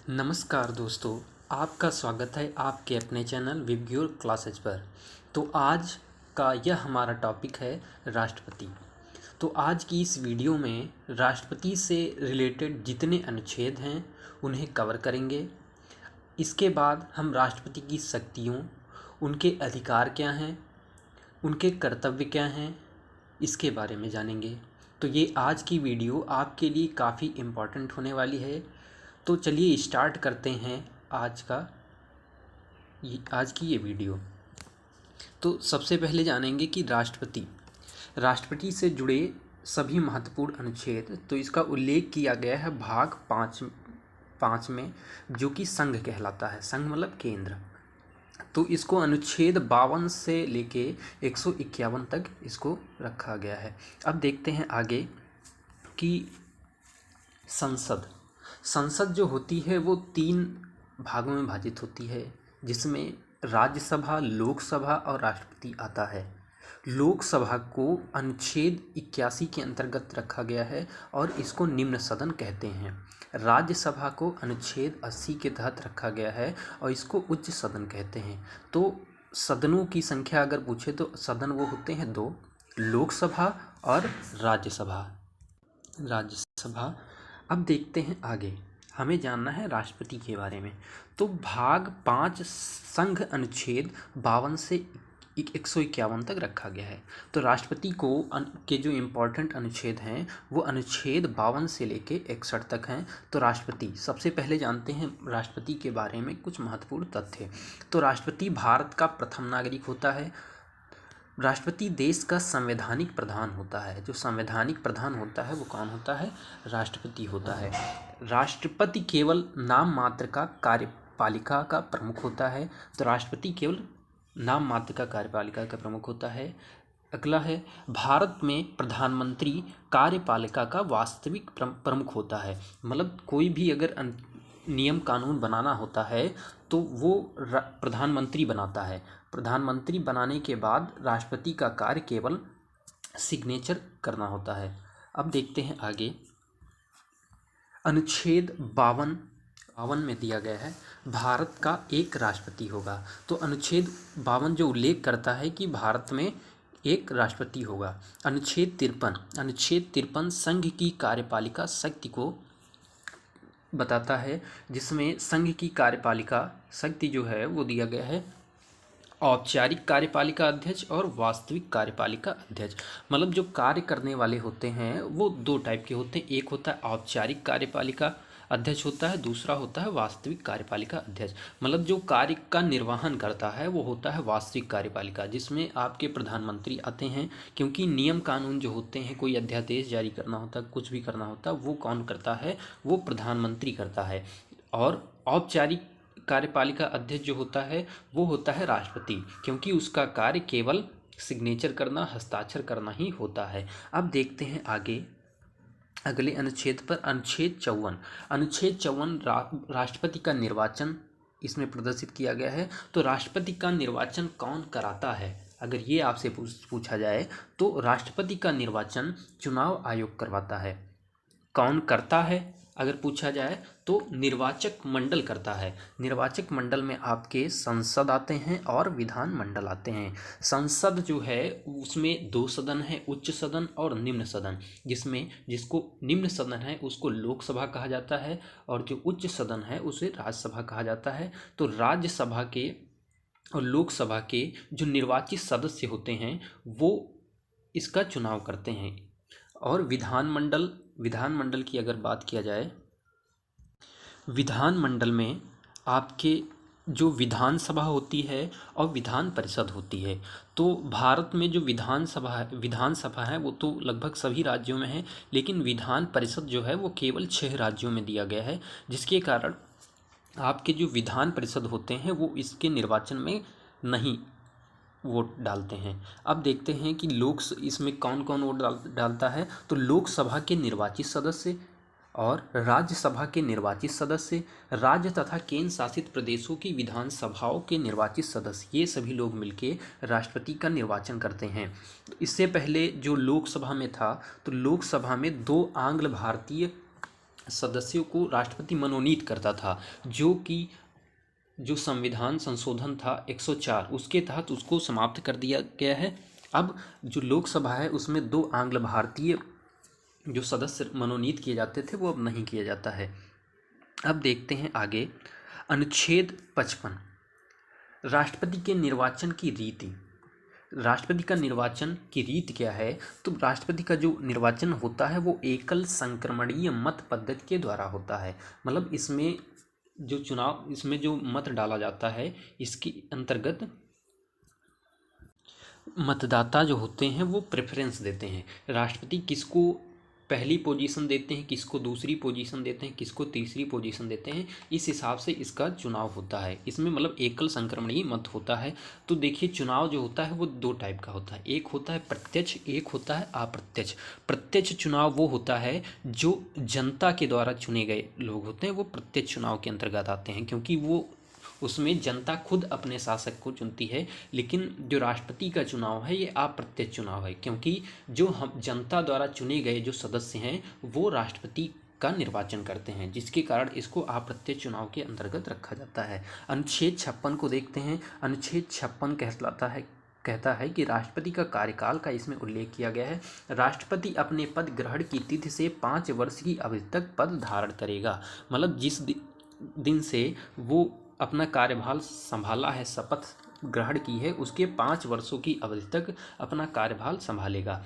नमस्कार दोस्तों, आपका स्वागत है आपके अपने चैनल विब्ग्योर क्लासेज पर। तो आज का यह हमारा टॉपिक है राष्ट्रपति। तो आज की इस वीडियो में राष्ट्रपति से रिलेटेड जितने अनुच्छेद हैं उन्हें कवर करेंगे। इसके बाद हम राष्ट्रपति की शक्तियों, उनके अधिकार क्या हैं, उनके कर्तव्य क्या हैं, इसके बारे में जानेंगे। तो ये आज की वीडियो आपके लिए काफ़ी इम्पॉर्टेंट होने वाली है। तो चलिए स्टार्ट करते हैं आज की ये वीडियो। तो सबसे पहले जानेंगे कि राष्ट्रपति से जुड़े सभी महत्वपूर्ण अनुच्छेद। तो इसका उल्लेख किया गया है भाग 5 में, जो कि संघ कहलाता है। संघ मतलब केंद्र। तो इसको अनुच्छेद 52 से लेके 151 तक इसको रखा गया है। अब देखते हैं आगे कि संसद जो होती है वो 3 भागों में विभाजित होती है, जिसमें राज्यसभा, लोकसभा और राष्ट्रपति आता है। लोकसभा को अनुच्छेद 81 के अंतर्गत रखा गया है और इसको निम्न सदन कहते हैं। राज्यसभा को अनुच्छेद 80 के तहत रखा गया है और इसको उच्च सदन कहते हैं। तो सदनों की संख्या अगर पूछे तो सदन वो होते हैं 2, लोकसभा और राज्यसभा। अब देखते हैं आगे, हमें जानना है राष्ट्रपति के बारे में। तो भाग 5 संघ अनुच्छेद 52 से 151 तक रखा गया है। तो राष्ट्रपति को के जो इम्पोर्टेंट अनुच्छेद हैं वो अनुच्छेद 52 से लेके 61 तक हैं। तो राष्ट्रपति, सबसे पहले जानते हैं राष्ट्रपति के बारे में कुछ महत्वपूर्ण तथ्य। तो राष्ट्रपति भारत का प्रथम नागरिक होता है। राष्ट्रपति देश का संवैधानिक प्रधान होता है। जो संवैधानिक प्रधान होता है वो कौन होता है? राष्ट्रपति होता है। राष्ट्रपति केवल नाम मात्र का कार्यपालिका का प्रमुख होता है। तो राष्ट्रपति केवल नाम मात्र का कार्यपालिका का प्रमुख होता है। अगला है, भारत में प्रधानमंत्री कार्यपालिका का वास्तविक प्रमुख होता है। मतलब कोई भी अगर नियम कानून बनाना होता है तो वो प्रधानमंत्री बनाता है। प्रधानमंत्री बनाने के बाद राष्ट्रपति का कार्य केवल सिग्नेचर करना होता है। अब देखते हैं आगे, अनुच्छेद 52 में दिया गया है भारत का एक राष्ट्रपति होगा। तो अनुच्छेद 52 जो उल्लेख करता है कि भारत में एक राष्ट्रपति होगा। अनुच्छेद 53 संघ की कार्यपालिका शक्ति को बताता है, जिसमें संघ की कार्यपालिका शक्ति जो है वो दिया गया है औपचारिक कार्यपालिका अध्यक्ष और वास्तविक कार्यपालिका अध्यक्ष। मतलब जो कार्य करने वाले होते हैं वो 2 टाइप के होते हैं। एक होता है औपचारिक कार्यपालिका अध्यक्ष होता है, दूसरा होता है वास्तविक कार्यपालिका अध्यक्ष। मतलब जो कार्य का निर्वहन करता है वो होता है वास्तविक कार्यपालिका, जिसमें आपके प्रधानमंत्री आते हैं। क्योंकि नियम कानून जो होते हैं, कोई अध्यादेश जारी करना होता है, कुछ भी करना होता है, वो कौन करता है? वो प्रधानमंत्री करता है। और औपचारिक कार्यपालिका अध्यक्ष जो होता है वो होता है राष्ट्रपति, क्योंकि उसका कार्य केवल सिग्नेचर करना, हस्ताक्षर करना ही होता है। अब देखते हैं आगे अगले अनुच्छेद पर, अनुच्छेद 54 राष्ट्रपति का निर्वाचन इसमें प्रदर्शित किया गया है। तो राष्ट्रपति का निर्वाचन कौन कराता है? अगर ये आपसे पूछा जाए तो राष्ट्रपति का निर्वाचन चुनाव आयोग करवाता है। कौन करता है अगर पूछा जाए तो निर्वाचक मंडल करता है। निर्वाचक मंडल में आपके संसद आते हैं और विधान मंडल आते हैं। संसद जो है उसमें 2 सदन है, उच्च सदन और निम्न सदन। जिसको निम्न सदन है उसको लोकसभा कहा जाता है और जो उच्च सदन है उसे राज्यसभा कहा जाता है। तो राज्यसभा के और लोकसभा के जो निर्वाचित सदस्य होते हैं वो इसका चुनाव करते हैं। और विधानमंडल की अगर बात किया जाए, विधानमंडल में आपके जो विधानसभा होती है और विधान परिषद होती है। तो भारत में जो विधानसभा है वो तो लगभग सभी राज्यों में है, लेकिन विधान परिषद जो है वो केवल 6 राज्यों में दिया गया है, जिसके कारण आपके जो विधान परिषद होते हैं वो इसके निर्वाचन में नहीं वोट डालते हैं। अब देखते हैं कि इसमें कौन कौन वोट डालता है। तो लोकसभा के निर्वाचित सदस्य और राज्यसभा के निर्वाचित सदस्य, राज्य तथा केंद्र शासित प्रदेशों की विधानसभाओं के निर्वाचित सदस्य, ये सभी लोग मिलके राष्ट्रपति का निर्वाचन करते हैं। तो इससे पहले जो लोकसभा में था, तो लोकसभा में 2 आंग्ल भारतीय सदस्यों को राष्ट्रपति मनोनीत करता था, जो कि जो संविधान संशोधन था 104 उसके तहत उसको समाप्त कर दिया गया है। अब जो लोकसभा है उसमें 2 आंग्ल भारतीय जो सदस्य मनोनीत किए जाते थे वो अब नहीं किया जाता है। अब देखते हैं आगे अनुच्छेद 55 राष्ट्रपति के निर्वाचन की रीति। राष्ट्रपति का निर्वाचन की रीति क्या है? तो राष्ट्रपति का जो निर्वाचन होता है वो एकल संक्रमणीय मत पद्धति के द्वारा होता है। मतलब इसमें जो मत डाला जाता है इसके अंतर्गत मतदाता जो होते हैं वो प्रेफरेंस देते हैं, राष्ट्रपति किसको पहली पोजीशन देते हैं, किसको दूसरी पोजीशन देते हैं, किसको तीसरी पोजीशन देते हैं, इस हिसाब से इसका चुनाव होता है। इसमें मतलब एकल संक्रमणीय मत होता है। तो देखिए चुनाव जो होता है वो 2 टाइप का होता है, एक होता है प्रत्यक्ष, एक होता है अप्रत्यक्ष। प्रत्यक्ष चुनाव वो होता है जो जनता के द्वारा चुने गए लोग होते हैं, वो प्रत्यक्ष चुनाव के अंतर्गत आते हैं, क्योंकि वो उसमें जनता खुद अपने शासक को चुनती है। लेकिन जो राष्ट्रपति का चुनाव है ये अप्रत्यक्ष चुनाव है, क्योंकि जो हम जनता द्वारा चुने गए जो सदस्य हैं वो राष्ट्रपति का निर्वाचन करते हैं, जिसके कारण इसको अप्रत्यक्ष चुनाव के अंतर्गत रखा जाता है। अनुच्छेद 56 को देखते हैं। अनुच्छेद 56 कहता है कि राष्ट्रपति का कार्यकाल का इसमें उल्लेख किया गया है। राष्ट्रपति अपने पद ग्रहण की तिथि से 5 वर्ष की अवधि तक पद धारण करेगा। मतलब जिस दिन से वो अपना कार्यभार संभाला है, शपथ ग्रहण की है, उसके 5 वर्षों की अवधि तक अपना कार्यभार संभालेगा।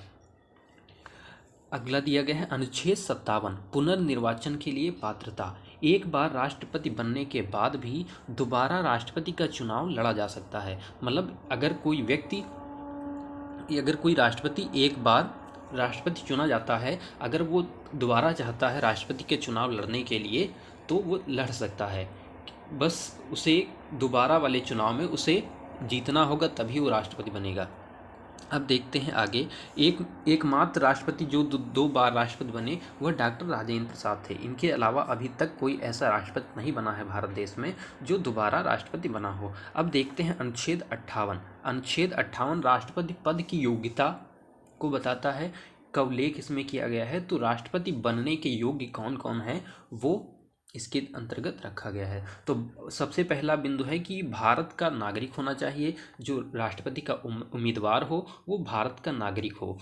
अगला दिया गया है अनुच्छेद 57 पुनर्निर्वाचन के लिए पात्रता। एक बार राष्ट्रपति बनने के बाद भी दोबारा राष्ट्रपति का चुनाव लड़ा जा सकता है। मतलब अगर कोई राष्ट्रपति एक बार राष्ट्रपति चुना जाता है, अगर वो दोबारा चाहता है राष्ट्रपति के चुनाव लड़ने के लिए तो वो लड़ सकता है। बस उसे दोबारा वाले चुनाव में उसे जीतना होगा तभी वो राष्ट्रपति बनेगा। अब देखते हैं आगे एकमात्र राष्ट्रपति जो 2 बार राष्ट्रपति बने वह डॉक्टर राजेंद्र प्रसाद थे। इनके अलावा अभी तक कोई ऐसा राष्ट्रपति नहीं बना है भारत देश में जो दोबारा राष्ट्रपति बना हो। अब देखते हैं अनुच्छेद 58। अनुच्छेद 58 राष्ट्रपति पद की योग्यता को बताता है, का उल्लेख इसमें किया गया है। तो राष्ट्रपति बनने के योग्य कौन कौन है वो इसके अंतर्गत रखा गया है। तो सबसे पहला बिंदु है कि भारत का नागरिक होना चाहिए, जो राष्ट्रपति का उम्मीदवार हो वो भारत का नागरिक हो,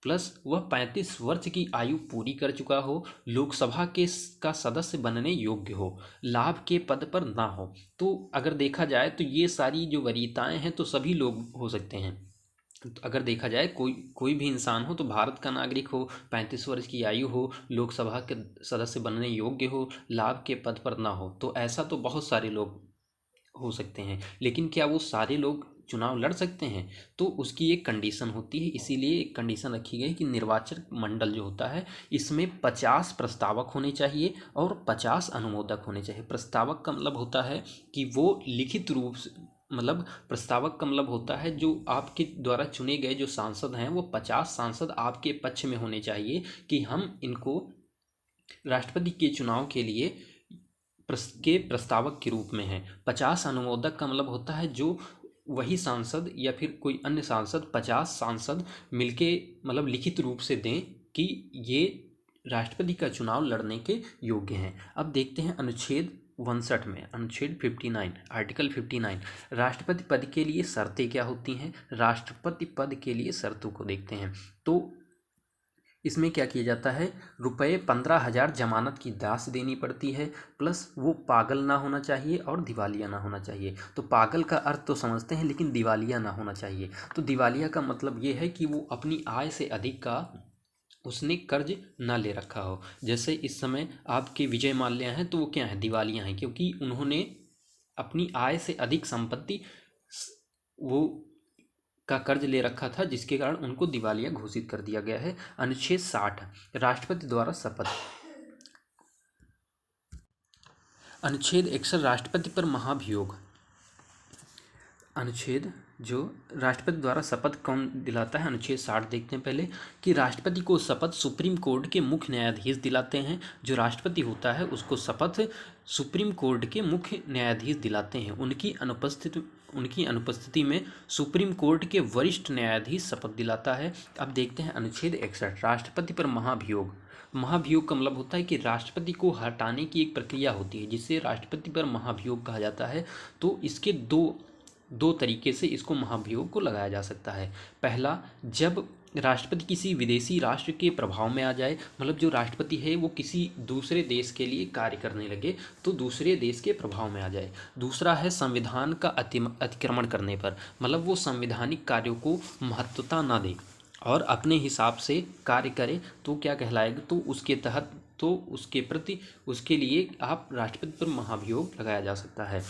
प्लस वह 35 वर्ष की आयु पूरी कर चुका हो, लोकसभा का सदस्य बनने योग्य हो, लाभ के पद पर ना हो। तो अगर देखा जाए तो ये सारी जो वरीयताएं हैं तो सभी लोग हो सकते हैं। तो अगर देखा जाए कोई भी इंसान हो तो भारत का नागरिक हो, 35 वर्ष की आयु हो, लोकसभा के सदस्य बनने योग्य हो, लाभ के पद पर ना हो, तो ऐसा तो बहुत सारे लोग हो सकते हैं। लेकिन क्या वो सारे लोग चुनाव लड़ सकते हैं? तो उसकी एक कंडीशन होती है। इसीलिए एक कंडीशन रखी गई कि निर्वाचन मंडल जो होता है इसमें 50 प्रस्तावक होने चाहिए और 50 अनुमोदक होने चाहिए। प्रस्तावक का मतलब होता है कि वो लिखित रूप से, मतलब प्रस्तावक का मतलब होता है जो आपके द्वारा चुने गए जो सांसद हैं वो 50 सांसद आपके पक्ष में होने चाहिए कि हम इनको राष्ट्रपति के चुनाव के लिए प्रस्तावक के रूप में हैं। 50 अनुमोदक का मतलब होता है जो वही सांसद या फिर कोई अन्य सांसद 50 सांसद मिलके मतलब लिखित रूप से दें कि ये राष्ट्रपति का चुनाव लड़ने के योग्य हैं। अब देखते हैं अनुच्छेद 59 में, अनुच्छेद 59 आर्टिकल 59 राष्ट्रपति पद के लिए शर्तें क्या होती हैं। राष्ट्रपति पद के लिए शर्तों को देखते हैं। तो इसमें क्या किया जाता है, रुपये 15,000 जमानत की दास देनी पड़ती है, प्लस वो पागल ना होना चाहिए और दिवालिया ना होना चाहिए। तो पागल का अर्थ तो समझते हैं लेकिन दिवालिया ना होना चाहिए। तो दिवालिया का मतलब ये है कि वो अपनी आय से अधिक का उसने कर्ज ना ले रखा हो। जैसे इस समय आपके विजय माल्या हैं तो वो क्या है, दिवालिया हैं, क्योंकि उन्होंने अपनी आय से अधिक संपत्ति वो का कर्ज ले रखा था, जिसके कारण उनको दिवालिया घोषित कर दिया गया है। अनुच्छेद 60 राष्ट्रपति द्वारा शपथ। अनुच्छेद 61 राष्ट्रपति पर महाभियोग। अनुच्छेद जो राष्ट्रपति द्वारा शपथ कौन दिलाता है, अनुच्छेद 60 देखते हैं पहले कि राष्ट्रपति को शपथ सुप्रीम कोर्ट के मुख्य न्यायाधीश दिलाते हैं। जो राष्ट्रपति होता है उसको शपथ सुप्रीम कोर्ट के मुख्य न्यायाधीश दिलाते हैं। उनकी अनुपस्थिति में सुप्रीम कोर्ट के वरिष्ठ न्यायाधीश शपथ दिलाता है। अब देखते हैं अनुच्छेद 61 राष्ट्रपति पर महाभियोग। महाभियोग का मतलब होता है कि राष्ट्रपति को हटाने की एक प्रक्रिया होती है जिसे राष्ट्रपति पर महाभियोग कहा जाता है। तो इसके दो तरीके से इसको महाभियोग को लगाया जा सकता है। पहला, जब राष्ट्रपति किसी विदेशी राष्ट्र के प्रभाव में आ जाए, मतलब जो राष्ट्रपति है वो किसी दूसरे देश के लिए कार्य करने लगे तो दूसरे देश के प्रभाव में आ जाए। दूसरा है संविधान का अतिक्रमण करने पर, मतलब वो संवैधानिक कार्यों को महत्वता ना दे और अपने हिसाब से कार्य करे तो क्या कहलाएगा, तो उसके तहत तो उसके प्रति उसके लिए आप राष्ट्रपति पर महाभियोग लगाया जा सकता है।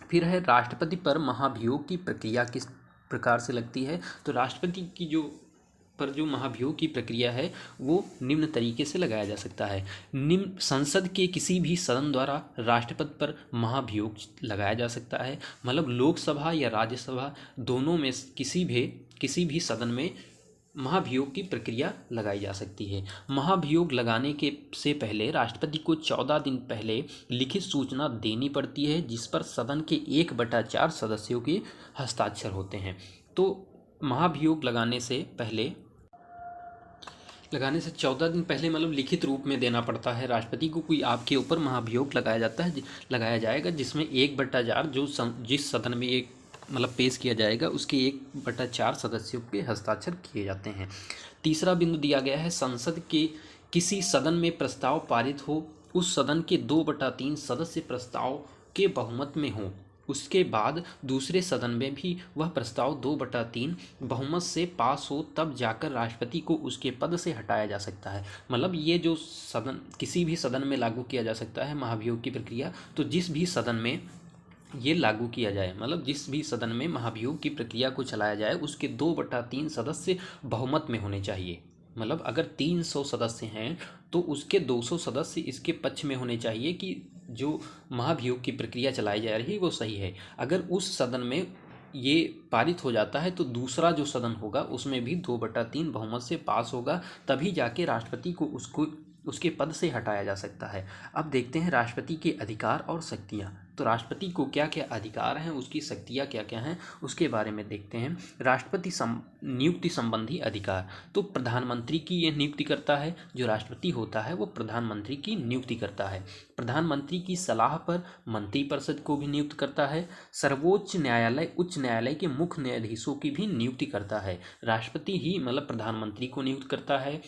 फिर है राष्ट्रपति पर महाभियोग की प्रक्रिया किस प्रकार से लगती है। तो राष्ट्रपति की जो महाभियोग की प्रक्रिया है वो निम्न तरीके से लगाया जा सकता है। निम्न संसद के किसी भी सदन द्वारा राष्ट्रपति पर महाभियोग लगाया जा सकता है, मतलब लोकसभा या राज्यसभा दोनों में किसी भी सदन में महाभियोग की प्रक्रिया लगाई जा सकती है। महाभियोग लगाने के से पहले राष्ट्रपति को 14 दिन पहले लिखित सूचना देनी पड़ती है जिस पर सदन के 1/4 सदस्यों के हस्ताक्षर होते हैं। तो महाभियोग लगाने से 14 दिन पहले मतलब लिखित रूप में देना पड़ता है राष्ट्रपति को, कोई आपके ऊपर महाभियोग लगाया जाएगा जिसमें 1/4 जिस सदन में एक मतलब पेश किया जाएगा उसके 1/4 सदस्यों के हस्ताक्षर किए जाते हैं। तीसरा बिंदु दिया गया है, संसद के किसी सदन में प्रस्ताव पारित हो, उस सदन के 2/3 सदस्य प्रस्ताव के बहुमत में हो, उसके बाद दूसरे सदन में भी वह प्रस्ताव 2/3 बहुमत से पास हो, तब जाकर राष्ट्रपति को उसके पद से हटाया जा सकता है। मतलब ये जो सदन किसी भी सदन में लागू किया जा सकता है महाभियोग की प्रक्रिया, तो जिस भी सदन में ये लागू किया जाए, मतलब जिस भी सदन में महाभियोग की प्रक्रिया को चलाया जाए उसके 2/3 सदस्य बहुमत में होने चाहिए। मतलब अगर 300 सदस्य हैं तो उसके 200 सदस्य इसके पक्ष में होने चाहिए कि जो महाभियोग की प्रक्रिया चलाई जा रही है वो सही है। अगर उस सदन में ये पारित हो जाता है तो दूसरा जो सदन होगा उसमें भी 2/3 बहुमत से पास होगा, तभी जाके राष्ट्रपति को उसके पद से हटाया जा सकता है। अब देखते हैं राष्ट्रपति के अधिकार और शक्तियाँ। तो राष्ट्रपति को क्या क्या अधिकार हैं, उसकी शक्तियाँ क्या क्या हैं, उसके बारे में देखते हैं। राष्ट्रपति नियुक्ति संबंधी अधिकार, तो प्रधानमंत्री की यह नियुक्ति करता है। जो राष्ट्रपति होता है वो प्रधानमंत्री की नियुक्ति करता है। प्रधानमंत्री की सलाह पर मंत्रिपरिषद को भी नियुक्त करता है। सर्वोच्च न्यायालय उच्च न्यायालय के मुख्य न्यायाधीशों की भी नियुक्ति करता है। राष्ट्रपति ही मतलब प्रधानमंत्री को नियुक्त करता है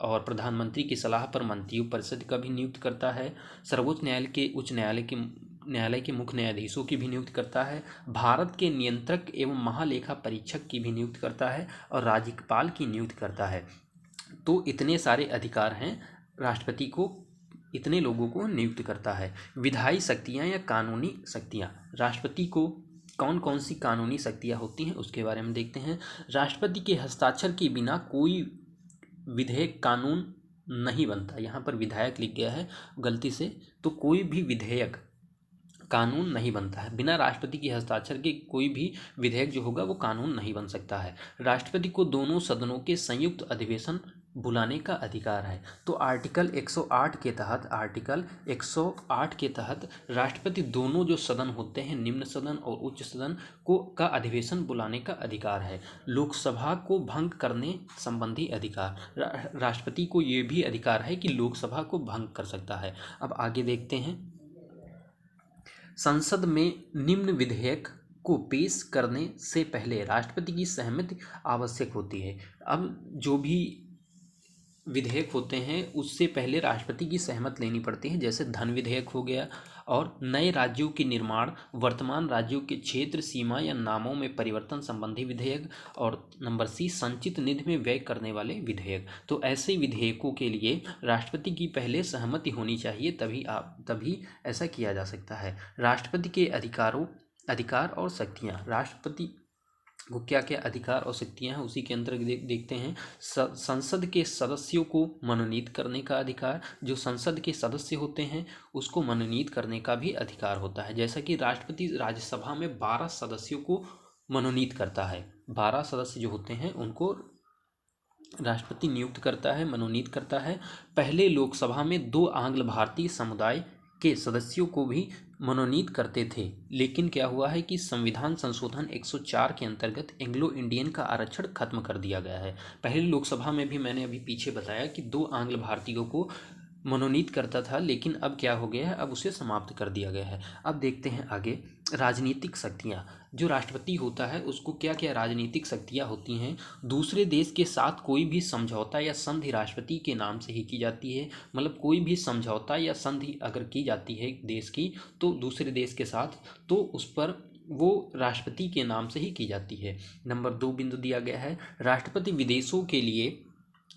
और प्रधानमंत्री की सलाह पर मंत्रिपरिषद का भी नियुक्त करता है। सर्वोच्च न्यायालय के उच्च न्यायालय के मुख्य न्यायाधीशों की भी नियुक्त करता है। भारत के नियंत्रक एवं महालेखा परीक्षक की भी नियुक्त करता है और राज्यपाल की नियुक्त करता है। तो इतने सारे अधिकार हैं, राष्ट्रपति को इतने लोगों को नियुक्त करता है। विधायी शक्तियाँ या कानूनी शक्तियाँ, राष्ट्रपति को कौन कौन सी कानूनी शक्तियाँ होती हैं उसके बारे में देखते हैं। राष्ट्रपति के हस्ताक्षर के बिना कोई विधेयक कानून नहीं बनता। यहाँ पर विधायक लिख गया है गलती से, तो कोई भी विधेयक कानून नहीं बनता है। बिना राष्ट्रपति के हस्ताक्षर के कोई भी विधेयक जो होगा वो कानून नहीं बन सकता है। राष्ट्रपति को दोनों सदनों के संयुक्त अधिवेशन बुलाने का अधिकार है। तो आर्टिकल 108 के तहत राष्ट्रपति दोनों जो सदन होते हैं, निम्न सदन और उच्च सदन का अधिवेशन बुलाने का अधिकार है। लोकसभा को भंग करने संबंधी अधिकार, राष्ट्रपति को ये भी अधिकार है कि लोकसभा को भंग कर सकता है। अब आगे देखते हैं। संसद में निम्न विधेयक को पेश करने से पहले राष्ट्रपति की सहमति आवश्यक होती है। अब जो भी विधेयक होते हैं उससे पहले राष्ट्रपति की सहमति लेनी पड़ती है, जैसे धन विधेयक हो गया और नए राज्यों के निर्माण, वर्तमान राज्यों के क्षेत्र सीमा या नामों में परिवर्तन संबंधी विधेयक, और नंबर सी संचित निधि में व्यय करने वाले विधेयक। तो ऐसे विधेयकों के लिए राष्ट्रपति की पहले सहमति होनी चाहिए, तभी ऐसा किया जा सकता है। राष्ट्रपति के अधिकार और शक्तियाँ, राष्ट्रपति वो क्या क्या अधिकार और शक्तियाँ हैं उसी के अंतर्गत देखते हैं। संसद के सदस्यों को मनोनीत करने का अधिकार, जो संसद के सदस्य होते हैं उसको मनोनीत करने का भी अधिकार होता है। जैसा कि राष्ट्रपति राज्यसभा में 12 सदस्यों को मनोनीत करता है। 12 सदस्य जो होते हैं उनको राष्ट्रपति नियुक्त करता है, मनोनीत करता है। पहले लोकसभा में 2 आंग्ल भारतीय समुदाय के सदस्यों को भी मनोनीत करते थे। लेकिन क्या हुआ है कि संविधान संशोधन 104 के अंतर्गत एंग्लो इंडियन का आरक्षण खत्म कर दिया गया है। पहले लोकसभा में भी मैंने अभी पीछे बताया कि 2 आंग्ल भारतीयों को मनोनीत करता था, लेकिन अब क्या हो गया है, अब उसे समाप्त कर दिया गया है। अब देखते हैं आगे राजनीतिक शक्तियाँ। जो राष्ट्रपति होता है उसको क्या क्या राजनीतिक शक्तियाँ होती हैं। दूसरे देश के साथ कोई भी समझौता या संधि राष्ट्रपति के नाम से ही की जाती है। मतलब कोई भी समझौता या संधि अगर की जाती है देश की, तो दूसरे देश के साथ, तो उस पर वो राष्ट्रपति के नाम से ही की जाती है। नंबर 2 बिंदु दिया गया है, राष्ट्रपति विदेशों के लिए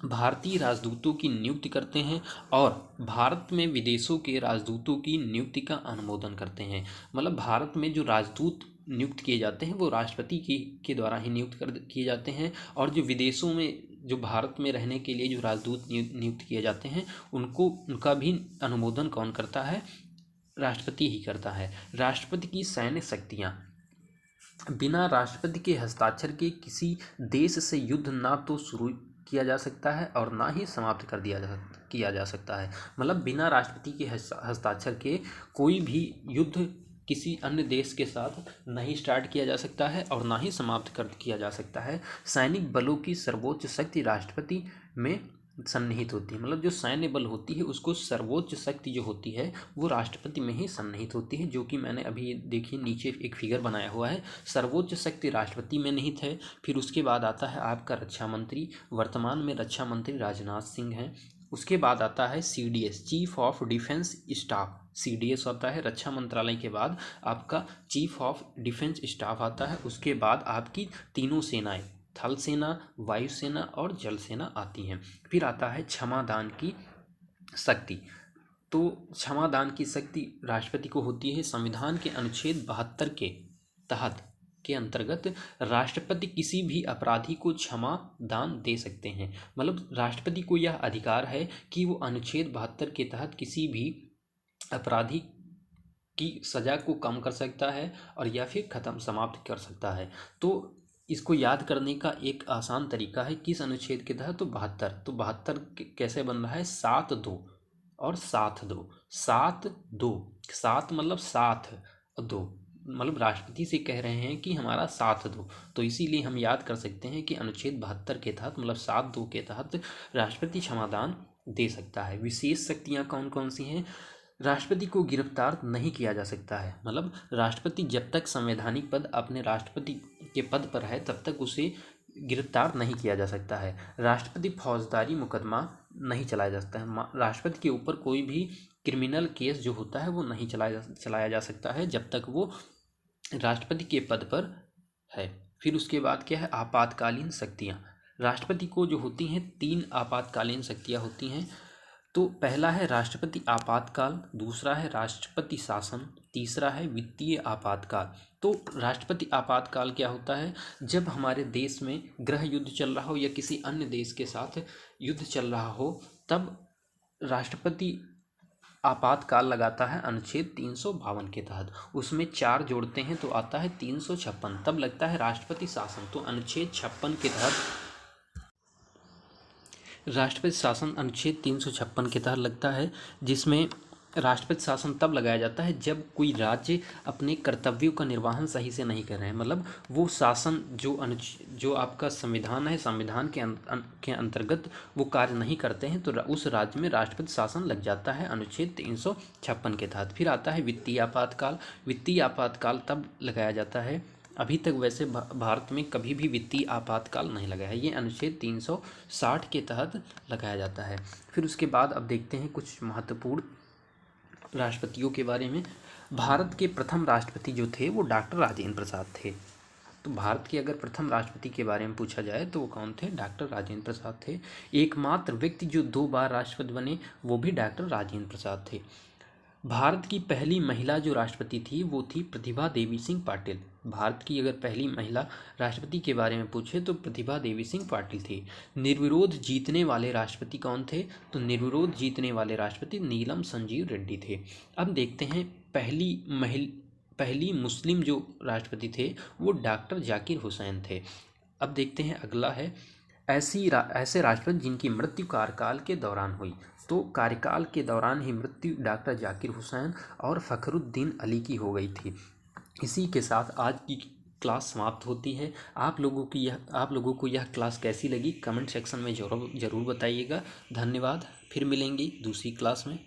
भारतीय राजदूतों की नियुक्ति करते हैं और भारत में विदेशों के राजदूतों की नियुक्ति का अनुमोदन करते हैं। मतलब भारत में जो राजदूत नियुक्त किए जाते हैं वो राष्ट्रपति के द्वारा ही नियुक्त किए जाते हैं, और जो विदेशों में जो भारत में रहने के लिए जो राजदूत नियुक्त किए जाते हैं उनका भी अनुमोदन कौन करता है, राष्ट्रपति ही करता है। राष्ट्रपति की सैन्य शक्तियाँ। बिना राष्ट्रपति के हस्ताक्षर के किसी देश से युद्ध ना तो शुरू किया जा सकता है और ना ही समाप्त किया जा सकता है। मतलब बिना राष्ट्रपति के हस्ताक्षर के कोई भी युद्ध किसी अन्य देश के साथ नहीं स्टार्ट किया जा सकता है और ना ही समाप्त किया जा सकता है। सैनिक बलों की सर्वोच्च शक्ति राष्ट्रपति में सन्निहित होती है। मतलब जो सैन्य बल होती है उसको सर्वोच्च शक्ति जो होती है वो राष्ट्रपति में ही सन्निहित होती है, जो कि मैंने अभी देखिए नीचे एक फिगर बनाया हुआ है। सर्वोच्च शक्ति राष्ट्रपति में निहित है। फिर उसके बाद आता है आपका रक्षा मंत्री, वर्तमान में रक्षा मंत्री राजनाथ सिंह हैं। उसके बाद आता है CDS, chief of defence staff. CDS होता है रक्षा मंत्रालय के बाद आपका चीफ ऑफ डिफेंस स्टाफ आता है। उसके बाद आपकी तीनों सेनाएं, थल सेना, वायुसेना और जल सेना आती हैं। फिर आता है क्षमादान की शक्ति। तो क्षमादान की शक्ति राष्ट्रपति को होती है। संविधान के अनुच्छेद 72 के तहत के अंतर्गत राष्ट्रपति किसी भी अपराधी को क्षमा दान दे सकते हैं। मतलब राष्ट्रपति को यह अधिकार है कि वो अनुच्छेद 72 के तहत किसी भी अपराधी की सजा को कम कर सकता है और या फिर समाप्त कर सकता है। तो इसको याद करने का एक आसान तरीका है, किस अनुच्छेद के तहत, तो 72। तो 72 कैसे बन रहा है, 7-2 और 7-2। 7-2, 7 मतलब साथ, 2 मतलब राष्ट्रपति से कह रहे हैं कि हमारा साथ दो, तो इसीलिए हम याद कर सकते हैं कि अनुच्छेद 72 के तहत मतलब 7-2 के तहत राष्ट्रपति क्षमादान दे सकता है। विशेष शक्तियाँ कौन कौन सी हैं। राष्ट्रपति को गिरफ्तार नहीं किया जा सकता है। मतलब राष्ट्रपति जब तक संवैधानिक पद अपने राष्ट्रपति के पद पर है तब तक उसे गिरफ्तार नहीं किया जा सकता है। राष्ट्रपति फौजदारी मुकदमा नहीं चलाया जा सकता है। राष्ट्रपति के ऊपर कोई भी क्रिमिनल केस जो होता है वो नहीं चलाया जा सकता है जब तक वो राष्ट्रपति के पद पर है। फिर उसके बाद क्या है, आपातकालीन शक्तियाँ। राष्ट्रपति को जो होती हैं 3 आपातकालीन शक्तियाँ होती हैं। तो पहला है राष्ट्रपति आपातकाल, दूसरा है राष्ट्रपति शासन, तीसरा है वित्तीय आपातकाल। तो राष्ट्रपति आपातकाल क्या होता है, जब हमारे देश में गृह युद्ध चल रहा हो या किसी अन्य देश के साथ युद्ध चल रहा हो तब राष्ट्रपति आपातकाल लगाता है अनुच्छेद 352 के तहत। उसमें 4 जोड़ते हैं तो आता है 356, तब लगता है राष्ट्रपति शासन। तो अनुच्छेद 56 के तहत राष्ट्रपति शासन अनुच्छेद 356 के तहत लगता है, जिसमें राष्ट्रपति शासन तब लगाया जाता है जब कोई राज्य अपने कर्तव्यों का निर्वहन सही से नहीं कर रहे हैं। मतलब वो शासन जो आपका संविधान है, संविधान के अंतर्गत वो कार्य नहीं करते हैं तो उस राज्य में राष्ट्रपति शासन लग जाता है अनुच्छेद 356 के तहत। फिर आता है वित्तीय आपातकाल। वित्तीय आपातकाल तब लगाया जाता है, अभी तक वैसे भारत में कभी भी वित्तीय आपातकाल नहीं लगा है, ये अनुच्छेद 360 के तहत लगाया जाता है। फिर उसके बाद अब देखते हैं कुछ महत्वपूर्ण राष्ट्रपतियों के बारे में। भारत के प्रथम राष्ट्रपति जो थे वो डॉक्टर राजेंद्र प्रसाद थे। तो भारत के अगर प्रथम राष्ट्रपति के बारे में पूछा जाए तो वो कौन थे, डॉक्टर राजेंद्र प्रसाद थे। एकमात्र व्यक्ति जो 2 बार राष्ट्रपति बने वो भी डॉक्टर राजेंद्र प्रसाद थे। भारत की पहली महिला जो राष्ट्रपति थी वो थी प्रतिभा देवी सिंह पाटिल। भारत की अगर पहली महिला राष्ट्रपति के बारे में पूछे तो प्रतिभा देवी सिंह पाटिल थी। निर्विरोध जीतने वाले राष्ट्रपति कौन थे, तो निर्विरोध जीतने वाले राष्ट्रपति नीलम संजीव रेड्डी थे। अब देखते हैं पहली मुस्लिम जो राष्ट्रपति थे वो डॉक्टर जाकिर हुसैन थे। अब देखते हैं अगला है ऐसे राष्ट्रपति जिनकी मृत्यु कार्यकाल के दौरान हुई। तो कार्यकाल के दौरान ही मृत्यु डॉक्टर जाकिर हुसैन और फ़खरुद्दीन अली की हो गई थी। इसी के साथ आज की क्लास समाप्त होती है। आप लोगों को यह क्लास कैसी लगी कमेंट सेक्शन में ज़रूर बताइएगा। धन्यवाद। फिर मिलेंगे दूसरी क्लास में।